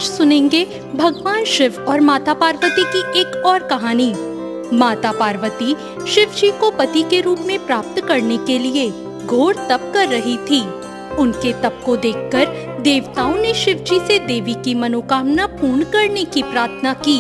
सुनेंगे भगवान शिव और माता पार्वती की एक और कहानी। माता पार्वती शिव जी को पति के रूप में प्राप्त करने के लिए घोर तप कर रही थी। उनके तप को देखकर देवताओं ने शिव जी से देवी की मनोकामना पूर्ण करने की प्रार्थना की।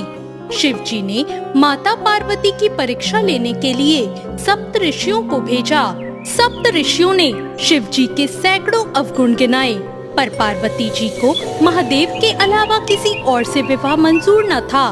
शिव जी ने माता पार्वती की परीक्षा लेने के लिए सप्त ऋषियों को भेजा। सप्त ऋषियों ने शिव जी के सैकड़ों अवगुण गिनाए, पर पार्वती जी को महादेव के अलावा किसी और से विवाह मंजूर न था।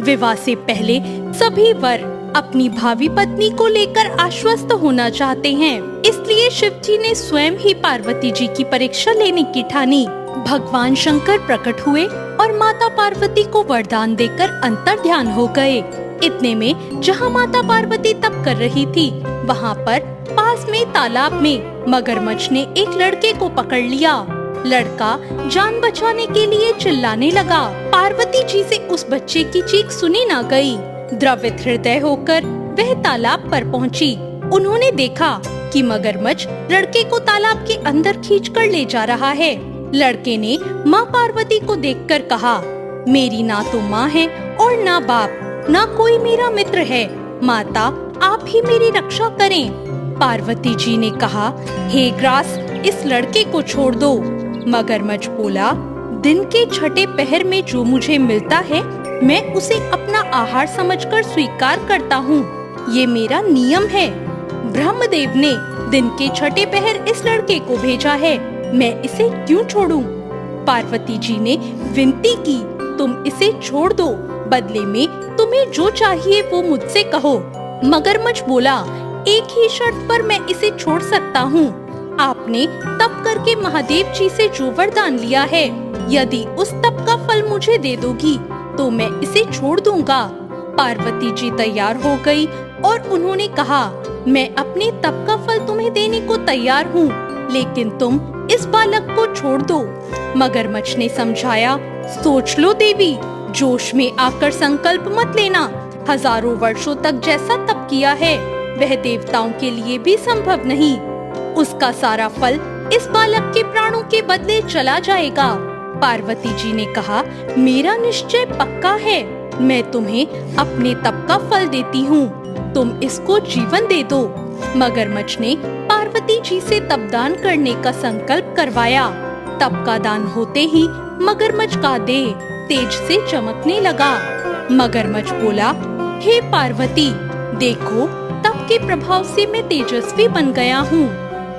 विवाह से पहले सभी वर अपनी भावी पत्नी को लेकर आश्वस्त होना चाहते हैं, इसलिए शिव जी ने स्वयं ही पार्वती जी की परीक्षा लेने की ठानी। भगवान शंकर प्रकट हुए और माता पार्वती को वरदान देकर अंतर्ध्यान हो गए। इतने में जहाँ माता पार्वती तप कर रही थी, वहाँ पर पास में तालाब में मगरमच्छ ने एक लड़के को पकड़ लिया। लड़का जान बचाने के लिए चिल्लाने लगा। पार्वती जी से उस बच्चे की चीख सुनी न गई। द्रवित हृदय होकर वह तालाब पर पहुंची। उन्होंने देखा कि मगरमच्छ लड़के को तालाब के अंदर खींचकर ले जा रहा है। लड़के ने माँ पार्वती को देखकर कहा, मेरी ना तो माँ है और ना बाप, ना कोई मेरा मित्र है। माता, आप ही मेरी रक्षा करें। पार्वती जी ने कहा, हे ग्रास, इस लड़के को छोड़ दो। मगरमच्छ बोला, दिन के छठे पहर में जो मुझे मिलता है, मैं उसे अपना आहार समझकर स्वीकार करता हूँ। ये मेरा नियम है। ब्रह्मदेव ने दिन के छठे पहर इस लड़के को भेजा है, मैं इसे क्यों छोड़ूं? पार्वती जी ने विनती की, तुम इसे छोड़ दो, बदले में तुम्हें जो चाहिए वो मुझसे कहो। मगरमच्छ बोला, एक ही शर्त पर मैं इसे छोड़ सकता हूँ। आपने तप करके महादेव जी से जो वरदान लिया है, यदि उस तप का फल मुझे दे दोगी तो मैं इसे छोड़ दूंगा। पार्वती जी तैयार हो गई और उन्होंने कहा, मैं अपने तप का फल तुम्हें देने को तैयार हूँ, लेकिन तुम इस बालक को छोड़ दो। मगरमच्छ ने समझाया, सोच लो देवी, जोश में आकर संकल्प मत लेना। हजारों वर्षों तक जैसा तप किया है, वह देवताओं के लिए भी संभव नहीं। उसका सारा फल इस बालक के प्राणों के बदले चला जाएगा। पार्वती जी ने कहा, मेरा निश्चय पक्का है, मैं तुम्हें अपने तप का फल देती हूँ, तुम इसको जीवन दे दो। मगरमच्छ ने पार्वती जी से तप दान करने का संकल्प करवाया। तप का दान होते ही मगरमच्छ का देह तेज से चमकने लगा। मगरमच्छ बोला, हे पार्वती, देखो, तप के प्रभाव से मैं तेजस्वी बन गया हूँ।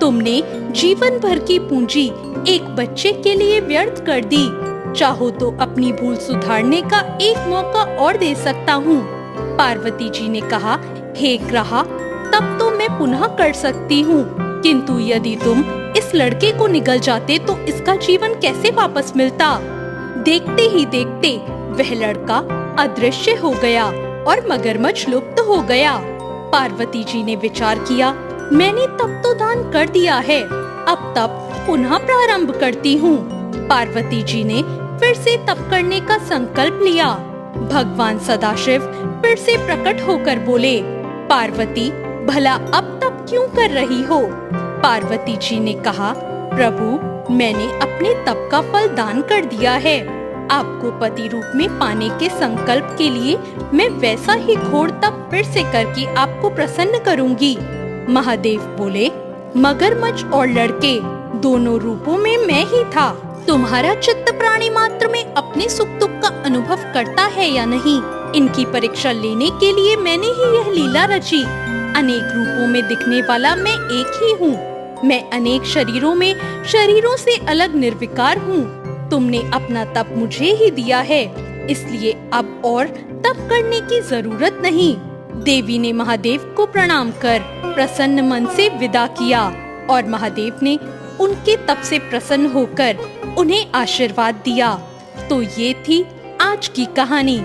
तुमने जीवन भर की पूंजी एक बच्चे के लिए व्यर्थ कर दी। चाहो तो अपनी भूल सुधारने का एक मौका और दे सकता हूँ। पार्वती जी ने कहा, हे ग्रहा, तब तो मैं पुनः कर सकती हूँ, किंतु यदि तुम इस लड़के को निगल जाते तो इसका जीवन कैसे वापस मिलता? देखते ही देखते वह लड़का अदृश्य हो गया और मगरमच्छ लुप्त हो गया। पार्वती जी ने विचार किया, मैंने तप तो दान कर दिया है, अब तप पुनः प्रारंभ करती हूँ। पार्वती जी ने फिर से तप करने का संकल्प लिया। भगवान सदाशिव फिर से प्रकट होकर बोले, पार्वती, भला अब तप क्यों कर रही हो? पार्वती जी ने कहा, प्रभु, मैंने अपने तप का फल दान कर दिया है। आपको पति रूप में पाने के संकल्प के लिए मैं वैसा ही घोर तप फिर से करके आपको प्रसन्न करूंगी। महादेव बोले, मगरमच्छ और लड़के दोनों रूपों में मैं ही था। तुम्हारा चित्त प्राणी मात्र में अपने सुख दुख का अनुभव करता है या नहीं, इनकी परीक्षा लेने के लिए मैंने ही यह लीला रची। अनेक रूपों में दिखने वाला मैं एक ही हूँ। मैं अनेक शरीरों से अलग निर्विकार हूँ। तुमने अपना तप मुझे ही दिया है, इसलिए अब और तप करने की जरूरत नहीं। देवी ने महादेव को प्रणाम कर प्रसन्न मन से विदा किया और महादेव ने उनके तप से प्रसन्न होकर उन्हें आशीर्वाद दिया। तो ये थी आज की कहानी।